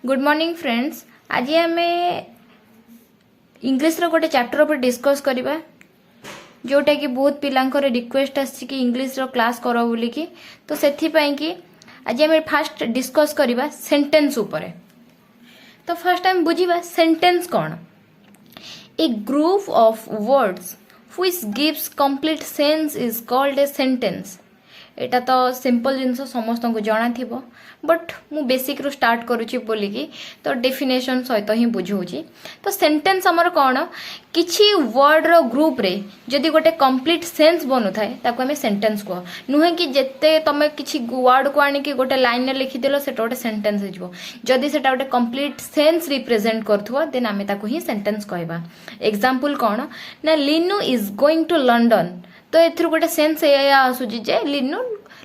Good morning friends. आज आम English रो गोटे चैप्टर पर डिस्कस करबा जोटा कि बहुत पिलांकर रिक्वेस्ट आसी कि इंग्लिश रो क्लास करो बोली कि तो सेथि पई कि आज आम फास्ट डिस्कस करबा सेंटेंस ऊपर। तो फर्स्ट टाइम बुझीबा सेंटेंस कौन। A group of words which gives complete sense is called a sentence. एटा तो सिंपल जिनस समस्त को जाना थिबो बट मु बेसिक रू स्टार्ट करूची बोली कि तो डेफिनेशन सहित ही बुझाऊँगी। तो सेंटेंस आमर कौन किछि वर्ड रो ग्रुप रे जदि गोटे कंप्लीट सेंस बनू थाए ताको हमें सेंटेंस कह नुहे कि जेते तमे किछि वर्ड को आनी कि गोटे लाइन रे लिखि देलो सेटा गोटे सेंटेंस हिजबो। जदि सेटा गोटे कंप्लीट सेंस रिप्रेजेंट करथुवा देन आमे ताको ही सेंटेंस कहबा। एग्जांपल कौन ना Linu is going to London. तो एथुर गोटे सेंस या आसुची जे लिनू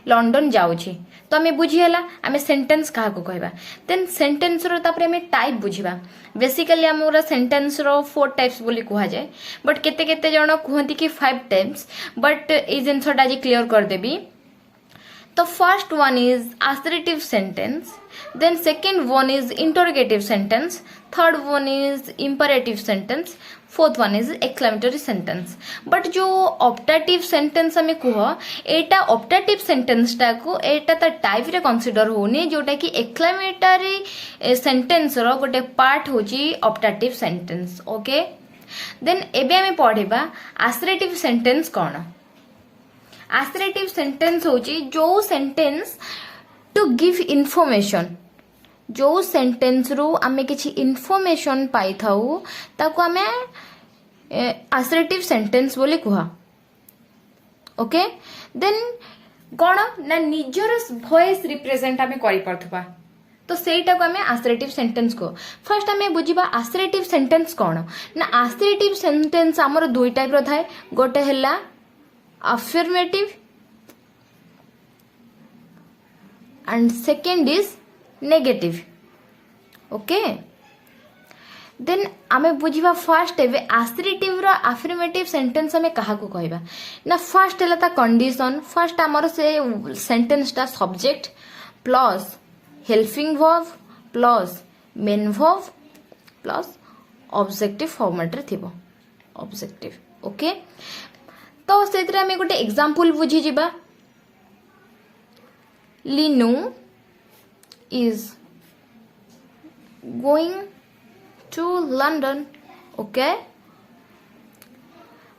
लंडन जाउची तो आमे बुझीला आमे सेंटेंस कहा को कहबा। देन सेंटेंस रो तापर आमे टाइप बुझीबा। बेसिकली हमरा सेंटेंस रो 4 टाइप्स बोली कहा जाए बट केते केते जण कहंती कि 5 टाइप्स बट ए जिनसटा जी क्लियर कर देबी। तो first one is assertive sentence, then second one is interrogative sentence, third one is imperative sentence, fourth one is exclamatory sentence. But जो ऑप्टेटिव सेंटेंस हमें कह एटा ऑप्टेटिव सेंटेंस टा को एटा ता टाइप रे कंसीडर होनी जोटा कि एक्सक्लेमेटरी सेंटेंस रो गोटे पार्ट होची ऑप्टेटिव सेंटेंस। ओके देन एबे हमें पढ़िबा assertive सेंटेंस कौन। assertive सेंटेंस होची जो सेंटेंस टू गिव इन्फॉर्मेशन जो सेंटेंस रू आमे किछि इन्फॉर्मेशन पाई थाउ ताको आमे assertive सेंटेंस बोली कुहा। ओके देन कौन ना निजर वॉइस रिप्रेजेंट आमे करि परथबा तो सेटा को आमे assertive सेंटेंस को। फर्स्ट आमे बुझिबा assertive सेंटेंस कौन ना assertive सेंटेंस हमर दुई टाइप रो थाए। गोटे हला affirmative and second is negative। Okay then आमे बुझिबा फर्स्ट एबे assertive रो affirmative सेंटेंस हमें कहा को कहबा ना। फर्स्ट हला ता कंडीशन। फर्स्ट हमर से सेंटेंस ता subject plus helping verb plus main verb plus objective format रे थिबो ऑब्जेक्टिव। ओके तो सेतरे हमें गोटे एग्जांपल बुझी जिबा। Linu is going to London. Okay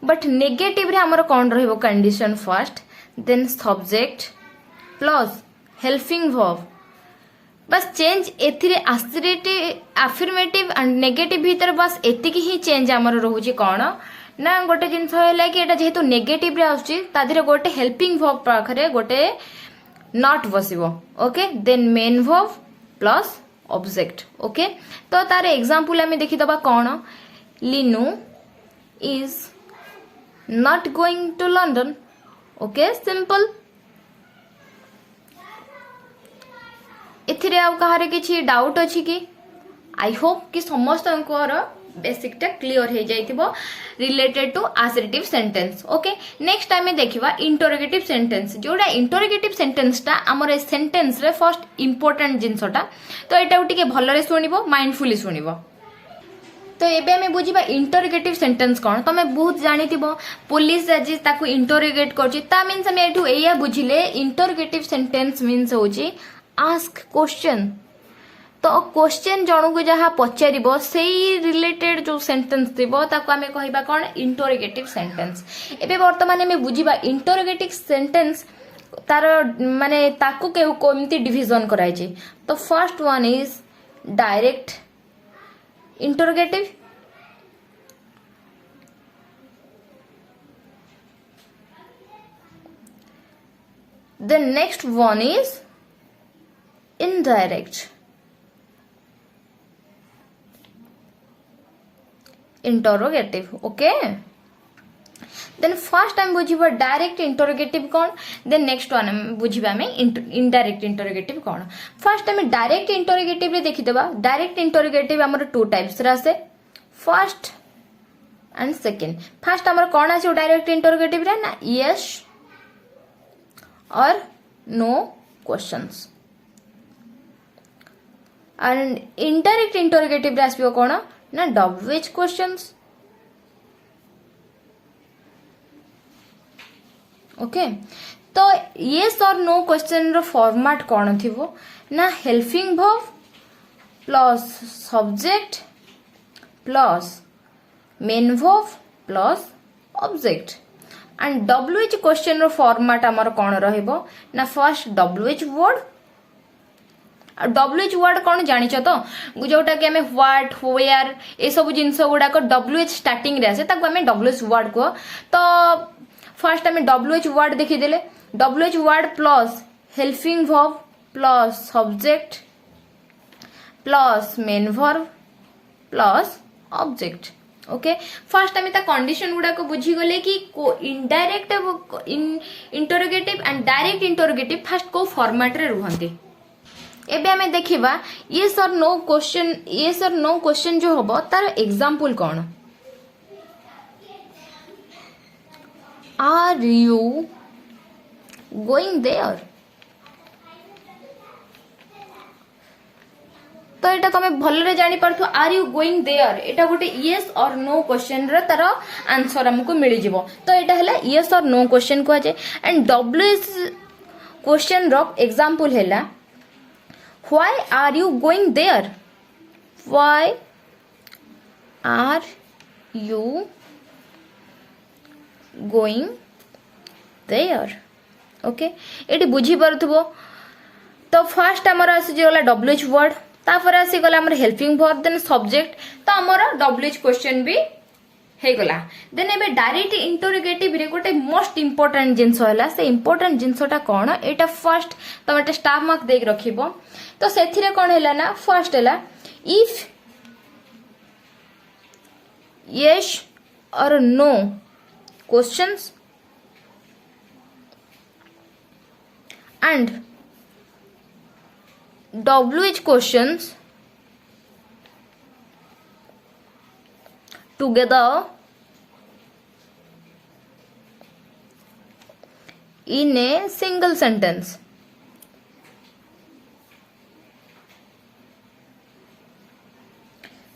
but negative रे हमर कोन रहइबो condition first then subject plus helping verb. बस चेंज एथिरे अफर्मेटिव एंड नेगेटिव भीतर बस एतिकी ही चेंज हमर रहउची कोन ना गोटे जिनस है कि जेहेतु नेगेटिव रे आउची ता धीरे गोटे हेल्पिंग वर्ब पाखरे गोटे नॉट बसिबो। Okay then main verb plus object. Okay तो तार एग्जांपल हमें देखि दबा कोन Linu is not going to London. Okay simple एथिरे आ कहारे किछि डाउट अछि कि आई होप कि समस्त बेसिक टा क्लियर हो जाइथिबो related to assertive sentence. Okay next time देखिबा इंटरोगेटिव सेंटेंस जोडा इंटरोगेटिव सेंटेंस टा हमर सेंटेंस रे फर्स्ट इंपोर्टेंट जिंसटा तो एटा उटिके भलरे सुनिबो माइंडफुली सुनिबो। तो एबे हमें बुझिबा इंटरोगेटिव सेंटेंस कोन। तमे बहुत जानिथिबो पुलिस आज ताकू इंटरोगेट करछि ता मींस हम एठू एया बुझिले इंटरोगेटिव सेंटेंस मींस होछि आस्क क्वेश्चन। तो क्वेश्चन जणु को जहा पचारिबो सेही रिलेटेड जो सेंटेंस थिबो ताको हमें कहिबा कोन इंटरोगेटिव सेंटेंस। एबे वर्तमान में बुझिबा इंटरोगेटिव सेंटेंस तार माने ताको केहू कोमती डिवीजन कराई छै। तो first one is direct interrogative, the next one is indirect interrogative। Okay then first time बुझिबा डायरेक्ट इंटरोगेटिव कोन देन नेक्स्ट वन बुझिबा में इनडायरेक्ट इंटरोगेटिव कोन। फर्स्ट टाइम डायरेक्ट इंटरोगेटिव रे देखि देबा। डायरेक्ट इंटरोगेटिव हमर 2 टाइप्स रा से फर्स्ट एंड सेकंड। फर्स्ट हमर कोन आछो डायरेक्ट इंटरोगेटिव रे ना यस और no questions. And indirect interrogative रे आसबो कोन ना WH क्वेश्चंस ओके तो येस और नो क्वेश्चन रो फॉर्मेट कोन थिबो ना helping verb plus subject plus main verb plus object and WH question रो फॉर्मेट हमर कोन रहइबो ना first WH word WH word कौन जानी तो जोटा कि हमें व्हाट वेयर ए सब जिनस गुड़ाक WH स्टार्टिंग रे आसे ताको हमें WH वर्ड को तो फर्स्ट हमें WH वर्ड देखिदेले WH word plus helping verb plus subject plus main verb plus object okay first हमें ता कंडीशन गुड़ा को बुझी गले कि indirect interrogative and direct interrogative first को फॉर्मेट रे रुहंती एबे हमें देखिबा येस और नो क्वेश्चन जो होबो तार एग्जांपल कोन आर यू गोइंग देयर तो एटा तमे भलरे जानि परथु आर यू गोइंग देयर एटा गोटे येस और नो क्वेश्चन रे तार आंसर हमको मिली जिवो तो एटा हला येस और नो क्वेश्चन को आजे एंड WH क्वेश्चन रो एग्जांपल हैला Why are you going there? Why are you going there? Okay eighty बुझी पारुथबो तो फर्स्ट हमर आसी गला WH वर्ड तापर आसी गला हमर हेल्पिंग वर्ब देन सब्जेक्ट तो हमर WH क्वेश्चन भी हे गला देन एबे डायरेक्ट इंटरोगेटिव रे गोटे मोस्ट इंपोर्टेंट जिंस होला से इंपोर्टेंट जिंसटा कोन एटा फर्स्ट तमे एटा स्टाफ मार्क देख रखिबो तो सेथिरे कोन हैला ना फर्स्ट हैला इफ यस और no questions and WH questions together in a single sentence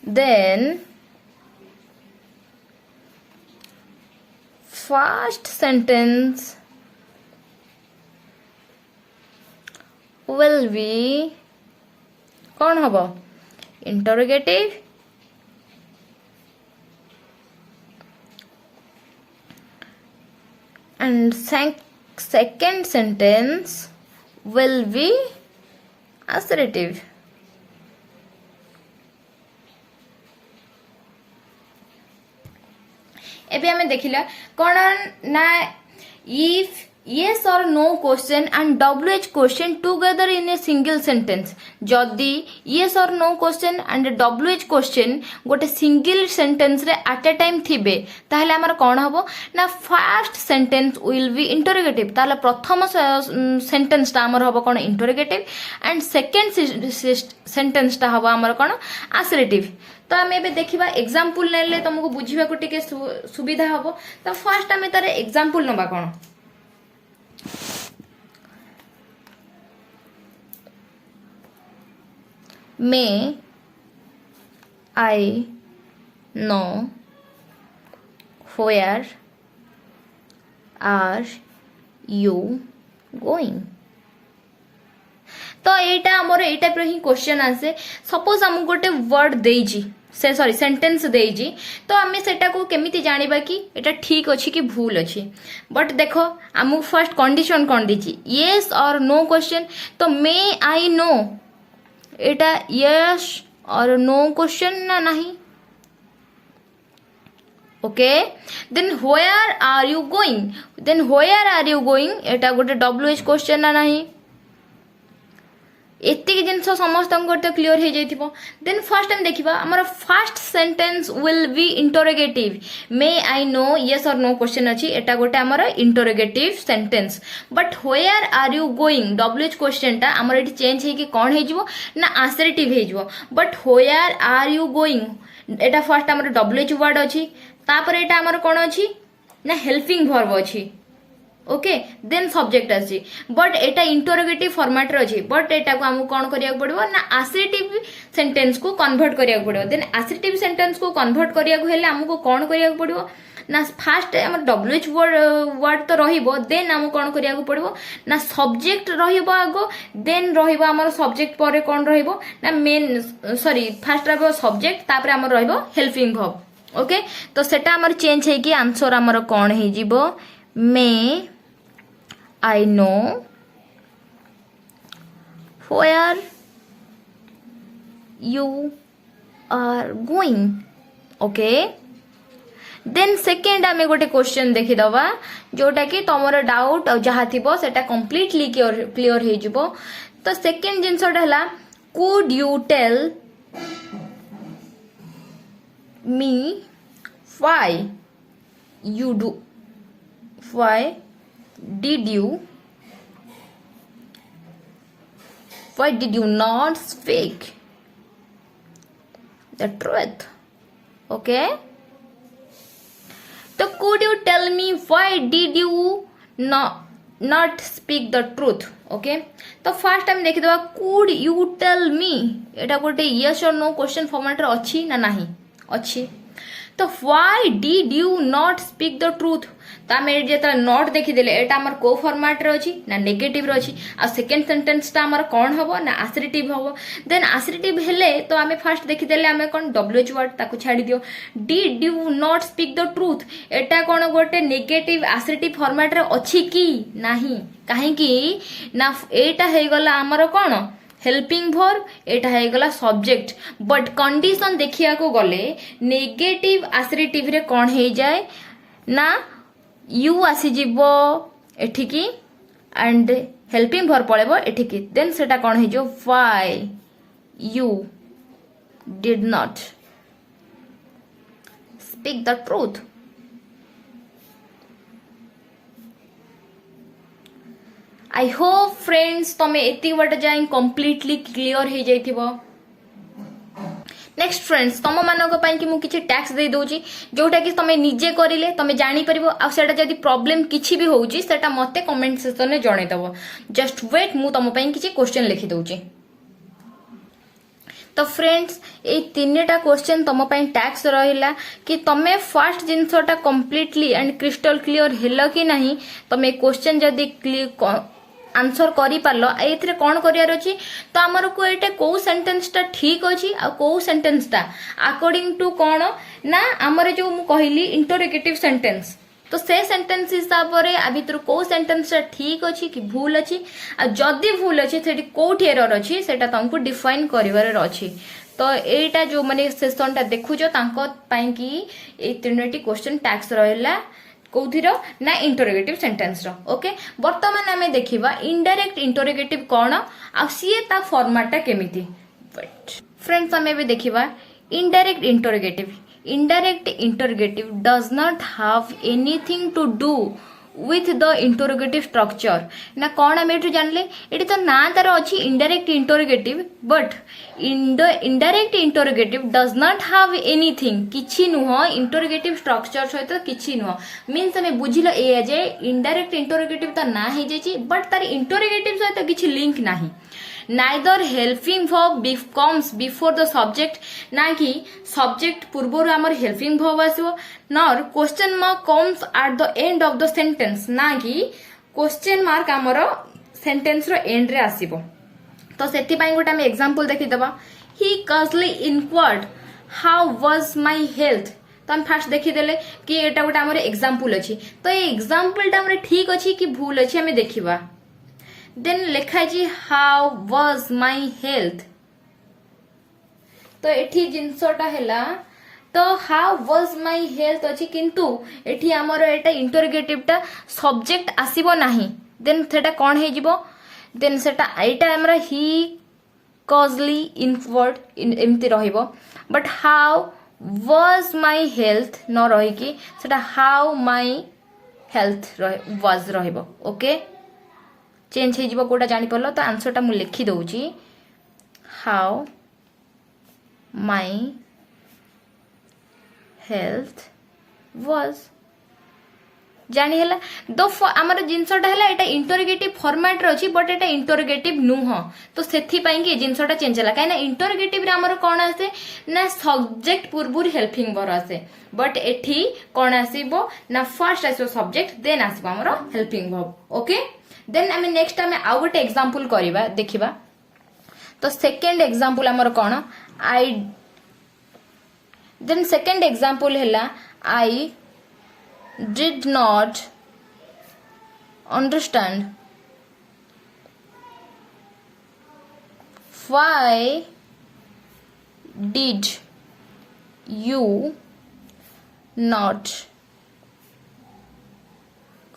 then first sentence will be कौन हबो interrogative and second sentence will be assertive एबे हमें देखिला कोन ना if yes or no question and WH question together in a single sentence जदि yes or no question and WH question गोटे single sentence रे eight ए time थिबे ताहले हमर कोन हबो ना first sentence will be interrogative ताहले प्रथम सेंटेंस ता हमर हबो कोन इंटरोगेटिव एंड सेकंड सेंटेंस ता हबो हमर कोन असर्टिव तो आम ए देखा एग्जांपल नेले तुमको बुझा को टिके सुविधा हबो तो फर्स्ट आम तार एग्जांपल नबा कोन May I know where are you going? तो एटा हमर एटा पर ही क्वेश्चन आसे सपोज हम गोटे वर्ड देजी से सॉरी सेंटेंस देजी तो आमे सेटा को केमिति जानिबा कि एटा ठीक अछि कि भूल अछि बट देखो हमु फर्स्ट कंडीशन कोन दिछि यस और नो क्वेश्चन तो मे आई नो एटा यस और नो क्वेश्चन ना नहीं okay then where are you going एटा गोटे WH क्वेश्चन ना नहीं एतिक जिनस समस्त तो क्लियर हो जाइथिबो देन फर्स्ट टाइम देखिबा हमर first sentence will be interrogative may I know yes और नो क्वेश्चन अछि एटा गोटे हमर interrogative sentence but where are you going WH question ता हमर एटी चेंज हे कि कोन हे जिवो ना असर्टिव हे जिवो but where are you going एटा फर्स्ट हमर WH वर्ड अछि तापर एटा हमर कोन अछि ना हेल्पिंग वर्ब अछि ओके देन सब्जेक्ट आसी बट एटा इंटरोगेटिव फॉर्मेट रे अछि बट एटा को हमु कोन करिया पड़बो ना असर्टिव सेंटेंस को कन्वर्ट करिया पड़बो देन असर्टिव सेंटेंस को कन्वर्ट करिया हेले हमको कोन करिया पड़बो ना फास्ट हमर डब्ल्यूएच वर्ड तो रहिबो देन हम कोन करिया पड़बो ना सब्जेक्ट रहिबो आगो देन रहिबो हमर सब्जेक्ट परे कोन रहिबो ना मेन सॉरी फास्ट रहिबो सब्जेक्ट तापर हमर रहिबो हेल्पिंग वर्ब ओके तो सेटा हमर चेंज है कि आंसर हमर कोन हे जिवो मे I know where you are going. Okay. Then second आमे गोटे क्वेश्चन देखि दवा जोटा कि तमरो डाउट और जहा थिबो सेटा कंप्लीटली क्लियर हे जिवो तो सेकंड जिंसटा हला could you tell me why you do why did you not speak the truth okay तो could you tell me why did you not speak the truth okay तो first time देखि दवा could you tell me एटा गोटे yes or no question format रे अछि ना नाही अछि तो why did you not speak the truth तो आम जो नॉट देखीदे एटा आमर को फॉर्मेट रे अछि ना नेगेटिव रे अछि आ सेकंड सेंटेंस ता आमर कोन हबो ना असर्टिव हबो देन असर्टिव हेले तो आमे फर्स्ट देखीदेले आमे कोन डब्ल्यूएच वर्ड ताको छाडी दियो did you not speak the truth एटा कोन गोटे नेगेटिव असर्टिव फॉर्मेट रे अछि कि नाही काहे कि ना एटा हे गला आमर कोन हेल्पिंग वर्ब एटा हे गला सब्जेक्ट बट कंडीशन देखिया को गले नेगेटिव असर्टिव रे कोन हे जाय ना यू आसीजिबो एठिकी एंड हेल्पिंग वर्ब पळेबो एठिकी देन सेटा कोन हे जो why you did not speak the truth I hope friends तमे एति बट जाई कंप्लीटली क्लियर हे जाइथिबो नेक्स्ट फ्रेंड्स तुम मानक पई कि मु किछि टैक्स दे दोची जोटा कि तमे निजे करिले तमे जानि परिबो आ सेटा जदी प्रॉब्लम किछि भी होउची सेटा मते कमेंट सेक्शन में जणे दबो जस्ट वेट मु तुम पई किछि क्वेश्चन लिखि दोची तो फ्रेंड्स ए तीनटा क्वेश्चन तुम पई टैक्स रहिला कि तमे फर्स्ट जिंसटा कंप्लीटली एंड क्रिस्टल क्लियर हेलो कि नाही तमे क्वेश्चन जदी आंसर करि पारलो एथरे कोन करियार अछि तो हमर को एटे को सेंटेंस ता ठीक अछि आ को सेंटेंस ता अकॉर्डिंग टू कोन ना हमर जो मु कहिली इंटरोगेटिव सेंटेंस तो से सेंटेंस हिसाब रे आ भितर को सेंटेंस ता ठीक अछि कि भूल अछि आ जदी भूल अछि सेठी कोठी एरर अछि सेटा तुमको डिफाइन करिवार अछि तो एटा जो माने सेशन ता देखु जो तांको पई कि ए तीनटी क्वेश्चन टैक्स रहला कोथिरो ना इंटरोगेटिव सेंटेंस रो ओके वर्तमान आमे देखिबा इनडायरेक्ट इंटरोगेटिव कोन आ सीए ता फॉर्मेट केमिति फ्रेंड्स आमे भी देखिबा indirect interrogative does not have anything to do with the interrogative structure ना कौन आम एठु जानले एठी तो ना तार अछि indirect interrogative but indirect interrogative does not have anything किछि नुह interrogative structure सहित किछि नुह मींस हमें बुझिलो ए जे indirect interrogative तो ना हे जेछि but तार interrogative सहित किछि लिंक नाही neither helping verb comes before the subject ना कि subject पूर्वरु हमर helping verb आसीबो nor question mark comes at the end of the sentence ना कि question mark हमर sentence रो end रे आसीबो तो सेति पई गोटा हम एग्जांपल देखि दबा he casually inquired how was my health तो हम फर्स्ट देखि देले कि एटा गोटा हमर एग्जांपल अछि तो ए एग्जांपल ता हमर ठीक अछि कि भूल अछि हमें देखिबा देन लिखा जी हाउ वाज माय हेल्थ तो एठी जिंसटा हैला तो हाउ वाज माय हेल्थ अछि किंतु एठी हमर एटा इंटरोगेटिव टा सब्जेक्ट आसीबो नाही देन सेटा कोन हे जिवो देन सेटा एटा हमरा ही कॉजली इनवर्ड एमति रहिबो but how was my health न रहि कि सेटा हाउ माय हेल्थ वाज रहिबो ओके चेंज हे जिवो कोटा जानि परलो तो आंसर टा मु लिखि दोउची हाउ माय हेल्थ वाज जानी दो आमर जिनसटा है एटा इंटरोगेटिव फॉर्मेट रे अछि बट एटा इंटरोगेटिव नुह तो सेथि पई कि जिनसटा चेंज हला काहे ना इंटरोगेटिव रे हमर कोन आसे ना सब्जेक्ट पूर्वुर हेल्पिंग वर्ब आसे बट एठी कोन आसीबो ना फर्स्ट आसीबो सब्जेक्ट देन आसीबो हमर हेल्पिंग वर्ब ओके देन आमे नेक्स्ट आमे आउ गोटे एग्जांपल करिबा देखिबा तो सेकंड एग्जांपल हमर कोन आई देन सेकंड एग्जांपल हैला आई did not understand why did you not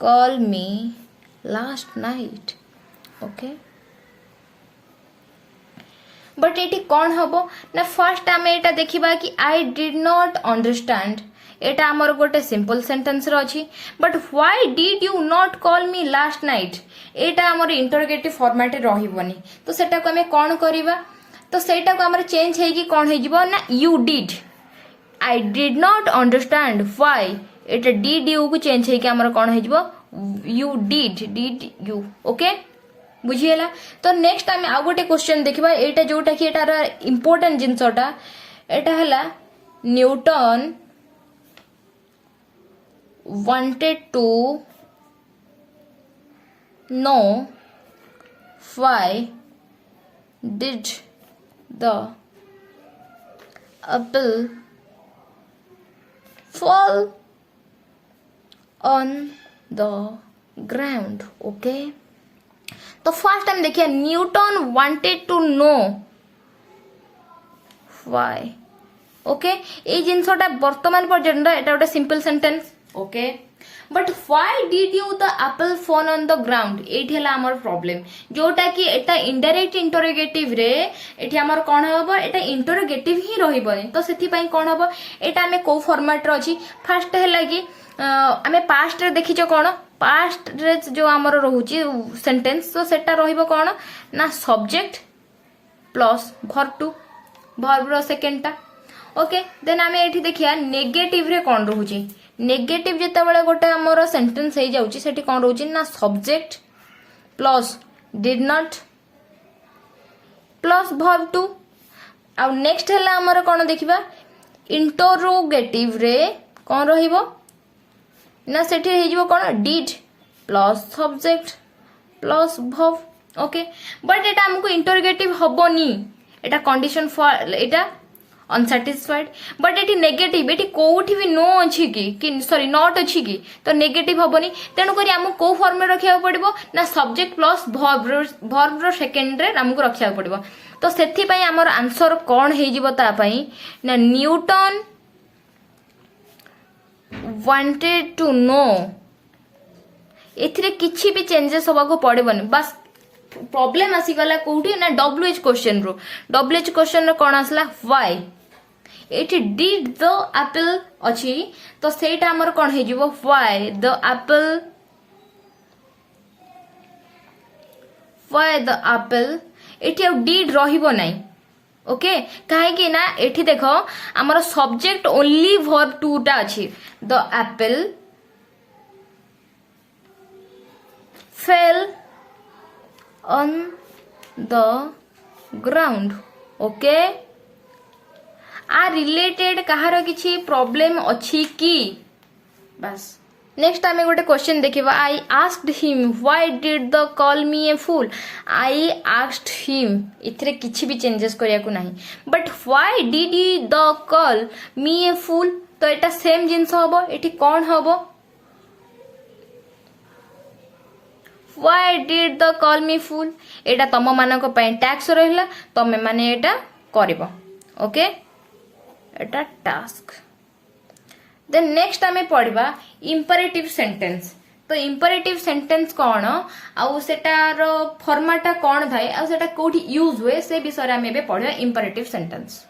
call me last night okay but ये कौन हम ना फर्स्ट आम एटा देखा कि आई डिड नॉट अंडरस्टैंड एटा आमर गोटे सिंपल सेंटेंस रो अछि but why did you not call me last night एटा आमर इंटरोगेटिव फॉर्मेट रहिबनी तो सेटा को हमें कौन करिबा तो सेटा को हमर चेंज हे कि कौन हे जिवो ना you did I did not understand why Etah did you को चेंज हे कि हमर कौन हे जिवो यू डिड यू ओके बुझीला तो नेक्स्ट आम आउ गोटे क्वेश्चन देखिबा एटा जोटा कि एटार इंपोर्टेंट जिनसटा एटा हला Newton wanted to know why did the apple fall on the ground okay तो फर्स्ट टाइम देखिए Newton wanted to know why okay ये जिनसटा वर्तमान पर्यंत एटा गोटे simple sentence okay but why did you the apple fall on the ground एठी हला हमर प्रॉब्लम जोटा कि एटा इनडायरेक्ट इंटरोगेटिव रे एठी हमर कोन हबो एटा इंटरोगेटिव ही रहिबो तो सेथि पई कोन हबो एटा हमें को फॉर्मेट रो अछि फर्स्ट हला कि हमें पास्ट रे देखिचो कोन पास्ट रे जो हमर रहउची सेंटेंस तो सेटा रहिबो कोन ना subject plus verb two verb रो सेकंड टा ओके देन हमें एठी देखिया नेगेटिव रे कोन रहउची नेगेटिव जेतेबेले गोटे हमर सेंटेंस हे जाउची सेठी कोन रहउची ना subject plus did not plus verb two आ नेक्स्ट हला हमर कोन देखिबा इंटरोगेटिव रे कोन रहिबो ना सेठी हे जिवो कोन did plus subject plus verb okay but एटा हमको इंटरोगेटिव हबोनी एटा कंडीशन फॉर एटा अनसैटिस्फाइड बट एटी नेगेटिव एटी कोठी भी नो अछि कि सॉरी नॉट अछि कि तो नेगेटिव हबोनी तेनु करी हमको को फॉर्म में रखिया पड़िबो ना सब्जेक्ट प्लस वर्ब रो सेकंड रे हमको रखिया पड़िबो तो सेथि पई हमर आंसर कोन हे जिवो ता पई ना न्यूटन वांटेड टू नो एथिरे किछि भी चेंजेस होबा को पड़िबोनी बस प्रॉब्लम आसी गला कोठी ना डब्ल्यूएच क्वेश्चन रो डब्ल्यूएच क्वेश्चन रो कोन आसला व्हाई एठी डिड द एप्पल अछि तो सेटा हमर कोन हे जिवो व्हाई द एप्पल एठी डिड रहिबो नै ओके काहे कि ना एठी देखो हमर सब्जेक्ट ओनली वर्ब टू टा अछि the apple fell on the ground okay आ रिलेटेड कहार किछि प्रॉब्लम अछि कि बस नेक्स्ट आमे गोटे क्वेश्चन देखिबा I asked him why did the call me a fool I asked him इथरे किछि भी चेंजेस करिया को नाही but why did you the call me a fool तो एटा सेम जिंस होबो एठी कोन होबो why did the call me fool एटा तम मानको पय टैक्स रहला तमे माने एटा करबो ओके एटा टास्क देन नेक्स्ट आमे पढबा इंपरेटिव सेंटेंस तो इंपरेटिव सेंटेंस कोन आ सेटार फॉर्मेट कोन थाए आ सेटा कोठी यूज हुए से विषय आमे बे पढबा इंपरेटिव सेंटेंस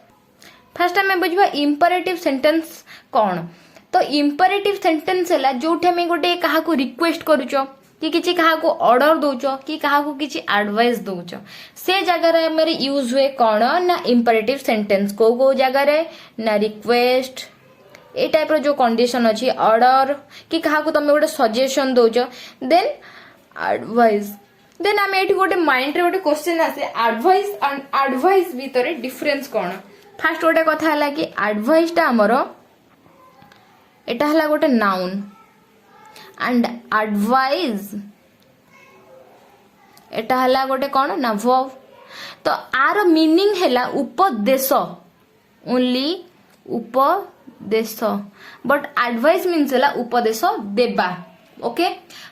फर्स्ट आमे बुझबा इंपरेटिव सेंटेंस कोन तो इंपरेटिव सेंटेंस हला जोठे में गोटे काहा को रिक्वेस्ट करूचो कि किछि काहा को ऑर्डर दोचो कि काहा को किछि एडवाइस दोचो से जगह रे मेरे यूज हुए कोन ना इंपरेटिव सेंटेंस को जगह रे ना रिक्वेस्ट ए टाइप रो जो कंडीशन अछि ऑर्डर कि कहा को तुम गोटे सजेशन दौच देन एडवाइस देन आम ये गोटे माइंड रे गोटे क्वेश्चन आसे एडवाइस एंड एडवाइस भीतर डिफरेंस कौन फास्ट गोटे कथा है कि एडवाइस टा हमर एटा हला गोटे नाउन एंड एडवाइस एटा हला गोटे कौन ना वर्ब तो आर मीनिंग हैला उपदेश ओनली उपदेश बट एडवाइस मीन्स हैला उपदेश देबा ओके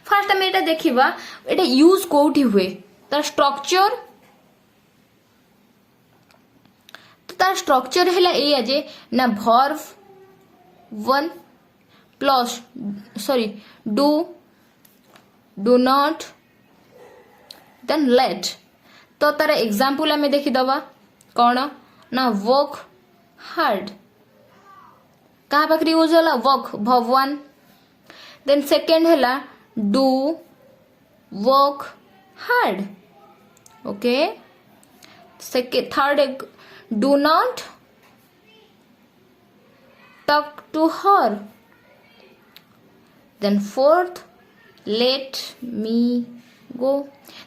फास्ट हम एटा देखिबा एटा यूज कोठी हुए तार स्ट्रक्चर तो तार स्ट्रक्चर हैला एया जे ना verb one plus sorry do not then let तो तार एग्जांपल हमें देखी दबा कौन ना वर्क हार्ड कहा पाखरे यूज होला वर्क भगवान देन सेकेंड हैला do work hard okay second third do not talk to her then fourth let me go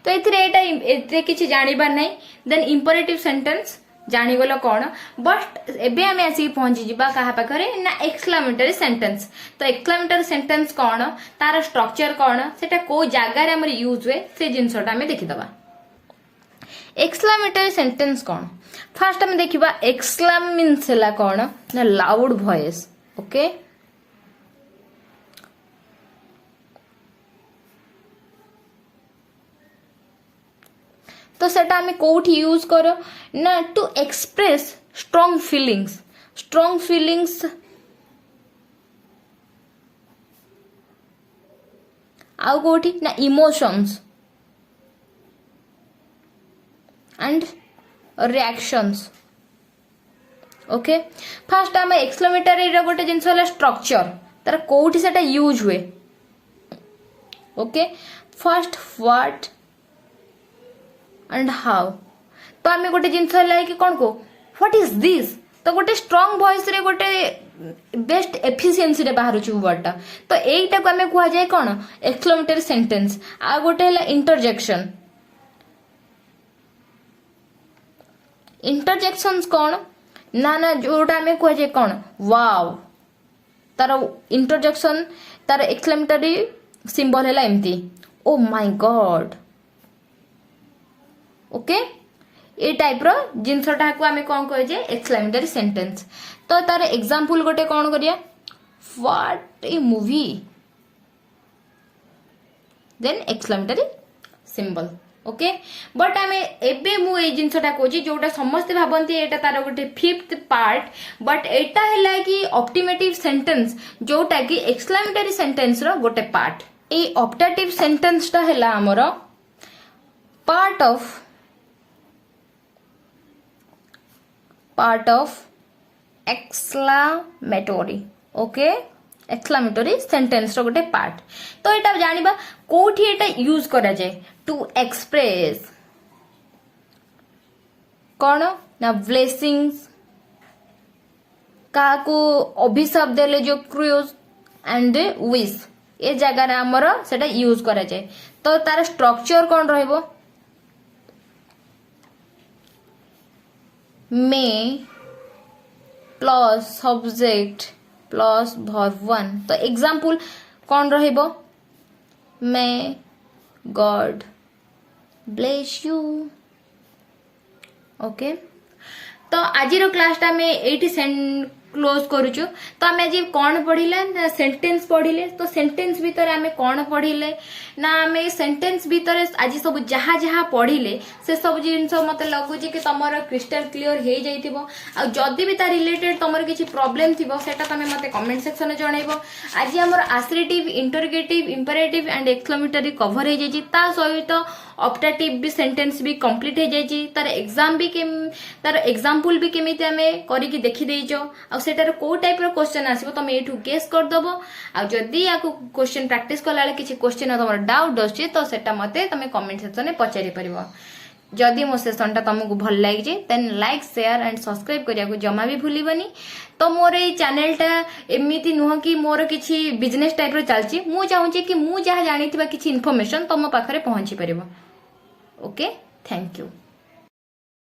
तो एते किसी जानिबार नहीं देन इंपरेटिव सेंटेंस जानीगल कौन बट एबे आम आसिक पहुंची जिबा कहा पाखरे ना एक्सक्लेमेटरी सेंटेंस तो एक्सक्लेमेटरी सेंटेंस कौन तार स्ट्रक्चर कौन सेटा को जगार आम यूज हुए से जिनसटा आम देखीदबा एक्सक्लेमेटरी सेंटेंस कौन फास्ट आम देखिबा एक्सक्लेम मीन्स हैला कौन ना लाउड वॉइस ओके तो सेटा हमें कोठी यूज करो ना टू एक्सप्रेस स्ट्रॉन्ग फीलिंग्स आउ कोठी ना emotions and reactions okay fast आम एक्सक्लेमेटरी रो गोटे जिनस होला स्ट्रक्चर तार कोठी सेटा यूज हुए okay first what and how तो आम गोटे जिनस कि कौन को व्हाट इज दिस तो गोटे स्ट्रॉन्ग वॉइस रे गोटे बेस्ट एफिशिएंसी रे बाहर वर्डटा तो एटा को आम कह जाए कौन एक्सक्लेमेटरी सेंटेंस आ गोटे है इंटरजेक्शन इंटरजेक्शंस कौन ना जोटा आम कह जाए कौन वाव तार इंटरजेक्शन तार एक्सक्लेमेटरी सिंबल है एमती ओ माय गॉड ओके ए टाइप रो जिनसटा को आमे कौन कहे जे एक्सक्लेमेटरी सेंटेंस तो तार एग्जांपल गोटे कौन करिया what a movie then exclamatory symbol okay but आमे एबे मु ए जिनसटा कोची जोटा समस्त भाबंती एटा तार गोटे फिफ्थ पार्ट बट एटा हैला कि ऑप्टिमेटिव सेंटेंस जोटा कि एक्सक्लेमेटरी सेंटेंस रो गोटे पार्ट ए ऑप्टेटिव सेंटेंस टा हैला हमर part of exclamatory okay exclamatory sentence रो गोटे पार्ट तो एटा जानिबा कोठी एटा यूज करा जाए टू एक्सप्रेस कौन ना ब्लेसिंग्स का को अभिशाप देले जो क्रूज एंड विश ए जगह रे हमर सेटा यूज करा जाए तो तार स्ट्रक्चर कौन रहइबो मे plus subject plus verb one तो एग्जांपल कौन रहइबो मे गॉड ब्लेस यू ओके तो आज क्लास टा में एटी क्लोज करूचु तो आम आज कौन पढ़िले ना सेंटेंस पढ़िले तो सेंटेंस भितर आम कौन पढ़िले ना आम सेंटेंस भितर आज सब जहाँ जहाँ पढ़िले से सब जिन मत लगुच कि तुम क्रिस्टल क्लियर हो जाइथिबो आ जदि भी ता रिलेटेड तुम किसी प्रॉब्लम थिबो सेटा तुम मते कमेंट सेक्शन में जनइबो आज हमर assertive interrogative imperative and exclamatory cover हो जाइछि ता सहित ऑप्टेटिव भी सेंटेंस भी कंप्लीट हो जाइछि तार एग्जाम भी तार एग्जांपल भी केमिति आमे करिकि देखि देइछो आ सेटार को टाइप रो क्वेश्चन आसीबो तुम एठू गेस कर दबो आ जदि याको क्वेश्चन प्रैक्टिस कला किसी क्वेश्चन तुम डाउट अछि तो सेटा मते तुम कमेंट सेक्शन में पचारि परिबो जदि मो सेशनटा तुमको भल लगे then like share and subscribe करिया जमा भी भूलबनी। तो मोर ये चैनलटा एमती नुह कि मोर किसी बिजनेस टाइप रो चलची मु चाहूची कि मु जहाँ जानी किसी इन्फॉर्मेशन तुम पाखरे पहुंची परिबो। Okay, thank you.